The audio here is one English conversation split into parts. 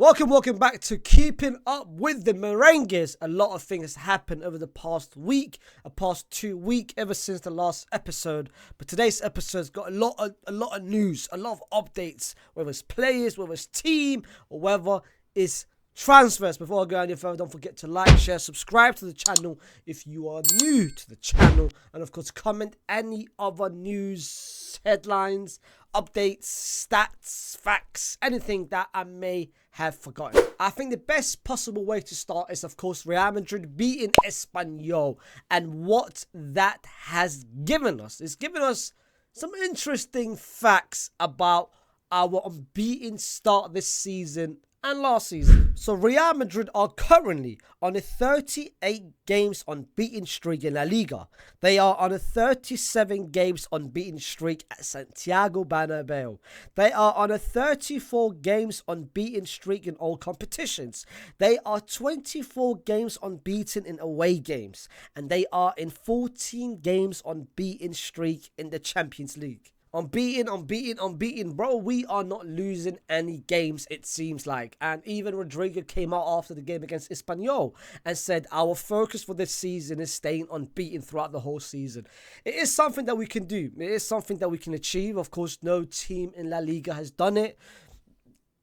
Welcome back to Keeping Up with the Merengues. A lot of things happened over the past week, past 2 weeks, ever since the last episode. But today's episode's got a lot of news, a lot of updates, whether it's players, whether it's team, or whether it's transfers. Before I go any further, don't forget to like, share, subscribe to the channel if you are new to the channel, and of course comment any other news, headlines, updates, stats, facts, anything that I may have forgotten. I think the best possible way to start is, of course, Real Madrid beating Espanyol, and what that has given us. It's given us some interesting facts about our unbeaten start this season and last season. So Real Madrid are currently on a 38 games unbeaten streak in La Liga. They are on a 37 games unbeaten streak at Santiago Bernabeu. They are on a 34 games unbeaten streak in all competitions. They are 24 games unbeaten in away games. And they are in 14 games unbeaten streak in the Champions League. Unbeaten, bro. We are not losing any games, it seems like. And even Rodrigo came out after the game against Espanyol and said our focus for this season is staying unbeaten throughout the whole season. It is something that we can do. It is something that we can achieve. Of course, no team in La Liga has done it.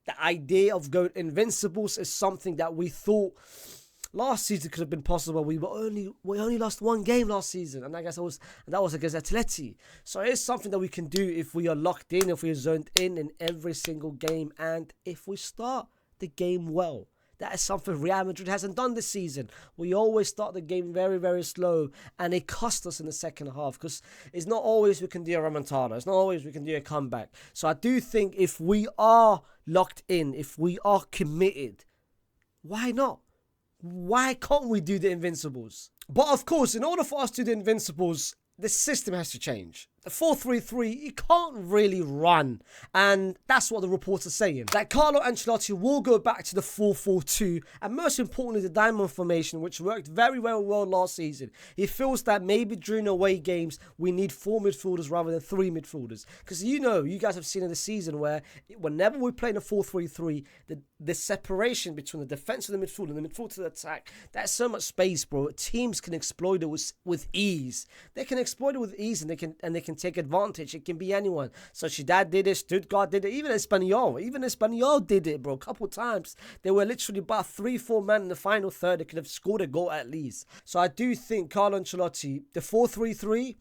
The idea of going invincibles is something that we thought last season could have been possible. We only lost one game last season, and I guess that was against Atleti. So it is something that we can do if we are locked in, if we are zoned in every single game, and if we start the game well. That is something Real Madrid hasn't done this season. We always start the game very, very slow, and it cost us in the second half, because it's not always we can do a remontada. It's not always we can do a comeback. So I do think if we are locked in, if we are committed, why not? Why can't we do the Invincibles? But of course, in order for us to do the Invincibles, the system has to change. The 4-3-3, you can't really run. And that's what the reports are saying. That Carlo Ancelotti will go back to the 4-4-2. And most importantly, the diamond formation, which worked very, very well last season. He feels that maybe during away games, we need 4 midfielders rather than 3 midfielders. Because you guys have seen in the season where whenever we play in a 4-3-3, the separation between the defense and the midfield and the midfield to the attack, that's so much space, bro. Teams can exploit it with ease. They can exploit it with ease, and they can take advantage. It can be anyone. Sociedad did it, Stuttgart did it, even Espanyol did it, bro, a couple times. They were literally about 3-4 men in the final third. They could have scored a goal at least. So I do think Carlo Ancelotti, the 4-3-3,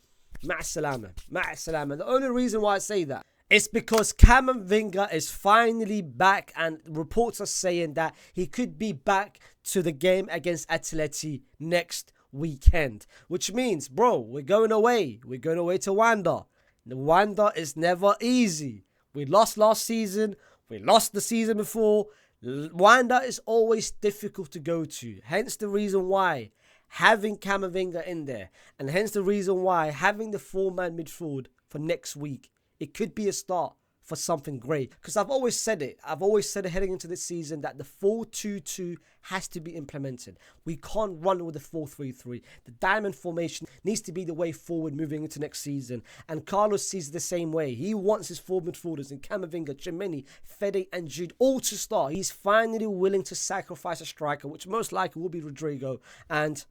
ma'asalama. The only reason why I say that, it's because Camavinga is finally back, and reports are saying that he could be back to the game against Atleti next weekend. Which means, bro, we're going away. We're going away to Wanda. The Wanda is never easy. We lost last season. We lost the season before. Wanda is always difficult to go to. Hence the reason why having Camavinga in there. And hence the reason why having the 4-man midfield for next week. It could be a start for something great. Because I've always said it. Heading into this season that the 4-2-2 has to be implemented. We can't run with the 4-3-3. The diamond formation needs to be the way forward moving into next season. And Carlos sees it the same way. He wants his 4 midfielders in Camavinga, Tchouaméni, Fede and Jude all to start. He's finally willing to sacrifice a striker, which most likely will be Rodrigo. And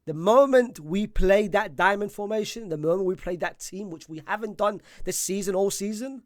the moment we play that diamond formation, the moment we play that team, which we haven't done this season, all season,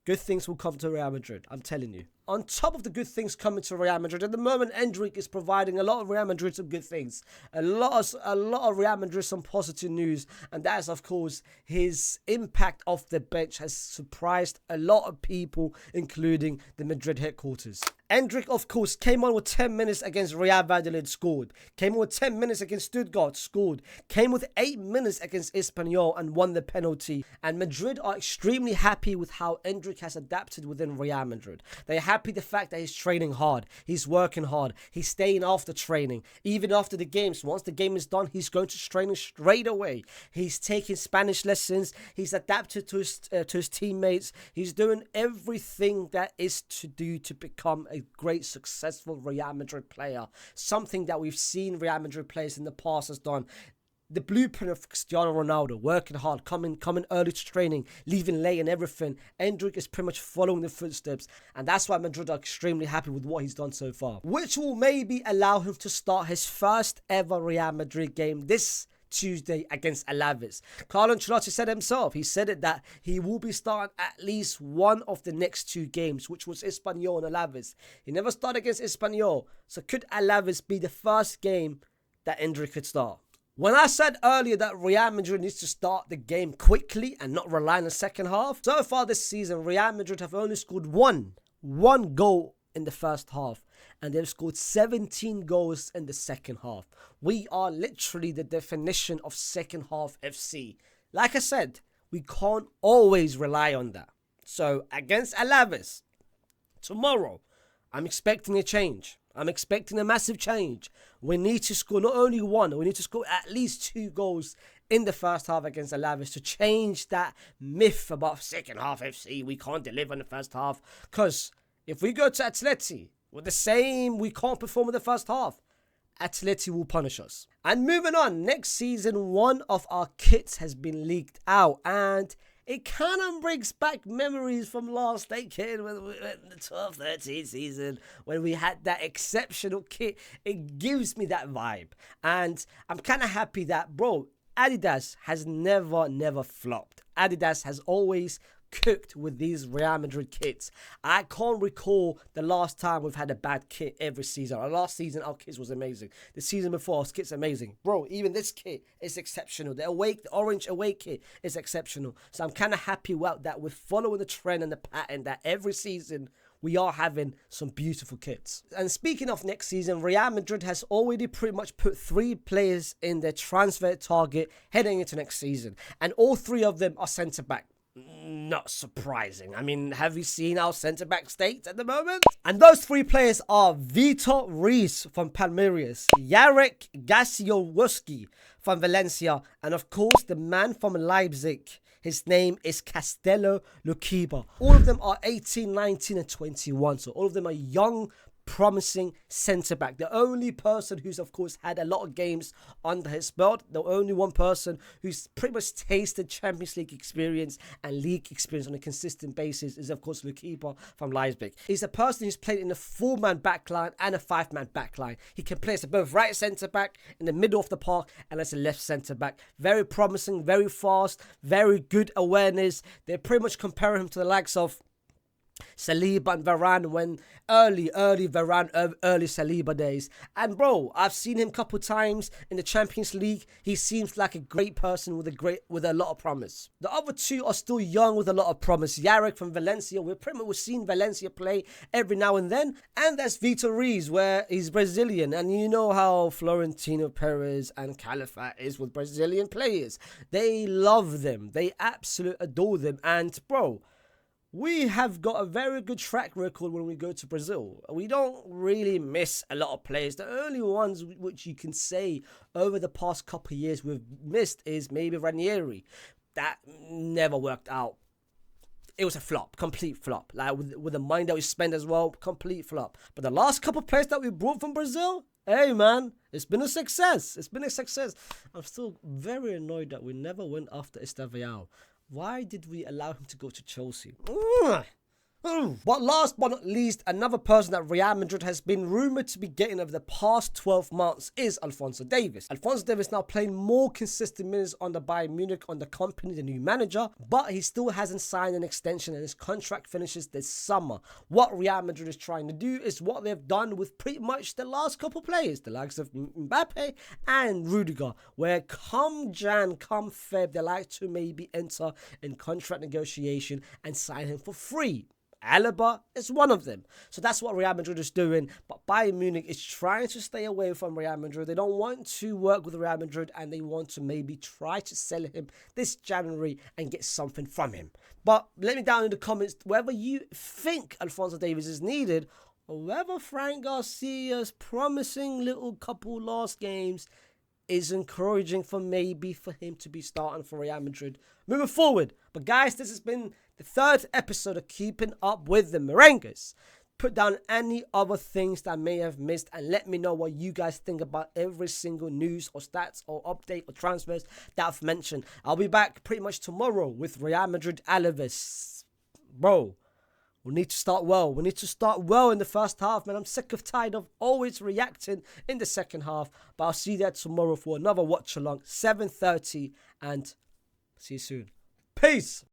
good things will come to Real Madrid. I'm telling you. On top of the good things coming to Real Madrid, at the moment, Endrick is providing a lot of Real Madrid some good things. A lot of Real Madrid some positive news. And that is, of course, his impact off the bench has surprised a lot of people, including the Madrid headquarters. Endrick, of course, came on with 10 minutes against Real Valladolid, scored. Came on with 10 minutes against Stuttgart, scored. Came with 8 minutes against Espanyol and won the penalty. And Madrid are extremely happy with how Endrick has adapted within Real Madrid. They're happy the fact that he's training hard. He's working hard. He's staying after training. Even after the games. Once the game is done, he's going to training straight away. He's taking Spanish lessons. He's adapted to his teammates. He's doing everything that is to do to become a great, successful Real Madrid player. Something that we've seen Real Madrid players in the past has done. the blueprint of Cristiano Ronaldo, working hard, coming early to training, leaving late and everything. Endrick is pretty much following the footsteps, and that's why Madrid are extremely happy with what he's done so far, which will maybe allow him to start his first ever Real Madrid game this Tuesday against Elfayz. Carlo Ancelotti said himself, he said it, that he will be starting at least one of the next 2 games, which was Espanyol and Elfayz. He never started against Espanyol, so could Elfayz be the first game that Endrick could start? When I said earlier that Real Madrid needs to start the game quickly and not rely on the second half, so far this season, Real Madrid have only scored one goal in the first half, and they've scored 17 goals in the second half. We are literally the definition of second half FC. Like I said, we can't always rely on that. So against Elfayz tomorrow, I'm expecting a change. I'm expecting a massive change. We need to score not only one, we need to score at least 2 goals in the first half against Elfayz to change that myth about second half FC. We can't deliver in the first half. Because if we go to Atleti with the same, we can't perform in the first half, Atleti will punish us. And moving on, next season, one of our kits has been leaked out, and it kind of brings back memories from last decade when we went in the 12-13 season when we had that exceptional kit. It gives me that vibe. And I'm kind of happy that, bro, Adidas has never flopped. Adidas has always cooked with these Real Madrid kits. I can't recall the last time we've had a bad kit every season. Last season, our kits was amazing. The season before, our kit's amazing. Bro, even this kit is exceptional. The orange away kit is exceptional. So I'm kind of happy that we're following the trend and the pattern that every season we are having some beautiful kits. And speaking of next season, Real Madrid has already pretty much put 3 players in their transfer target heading into next season. And all 3 of them are centre-back. Not surprising. I mean, have you seen our centre-back state at the moment? And those 3 players are Vitor Ruiz from Palmeiras, Jarek Gasiowski from Valencia, and of course the man from Leipzig. His name is Castello Luquiba. All of them are 18, 19 and 21. So all of them are young, promising centre-back. The only person who's, of course, had a lot of games under his belt, the only one person who's pretty much tasted Champions League experience and league experience on a consistent basis is, of course, Luquiba from Leipzig. He's a person who's played in a 4-man backline and a 5-man backline. He can play as both right centre-back, in the middle of the park, and as a left centre-back. Very promising, very fast, very good awareness. They pretty much compare him to the likes of Saliba and Varane when early Varane, early Saliba days. And bro, I've seen him a couple times in the Champions League. He seems like a great person with a lot of promise. The other 2 are still young with a lot of promise. Jarek from Valencia, we've seen Valencia play every now and then. And there's Vitor Ruiz, where he's Brazilian. And you know how Florentino Perez and Califat is with Brazilian players. They love them. They absolutely adore them. And bro, we have got a very good track record when we go to Brazil. We don't really miss a lot of players. The only ones which you can say over the past couple of years we've missed is maybe Ranieri. That never worked out. It was a flop, complete flop. Like with the money that we spent as well, complete flop. But the last couple of players that we brought from Brazil, hey man, it's been a success. It's been a success. I'm still very annoyed that we never went after Estevao. Why did we allow him to go to Chelsea? But last but not least, another person that Real Madrid has been rumoured to be getting over the past 12 months is Alphonso Davies. Alphonso Davies now playing more consistent minutes under Bayern Munich on the company, the new manager, but he still hasn't signed an extension and his contract finishes this summer. What Real Madrid is trying to do is what they've done with pretty much the last couple players, the likes of Mbappe and Rudiger, where come Jan, come Feb, they like to maybe enter in contract negotiation and sign him for free. Alaba is one of them. So that's what Real Madrid is doing. But Bayern Munich is trying to stay away from Real Madrid. They don't want to work with Real Madrid and they want to maybe try to sell him this January and get something from him. But let me down in the comments whether you think Alphonso Davies is needed or whether Frank Garcia's promising little couple last games is encouraging for him to be starting for Real Madrid moving forward. But guys, this has been the 3rd episode of Keeping Up with the Merengues. put down any other things that I may have missed and let me know what you guys think about every single news or stats or update or transfers that I've mentioned. I'll be back pretty much tomorrow with Real Madrid Alves. Bro, we need to start well. We need to start well in the first half, man. I'm sick of tired of always reacting in the second half. But I'll see you there tomorrow for another watch along, 7:30, and see you soon. Peace.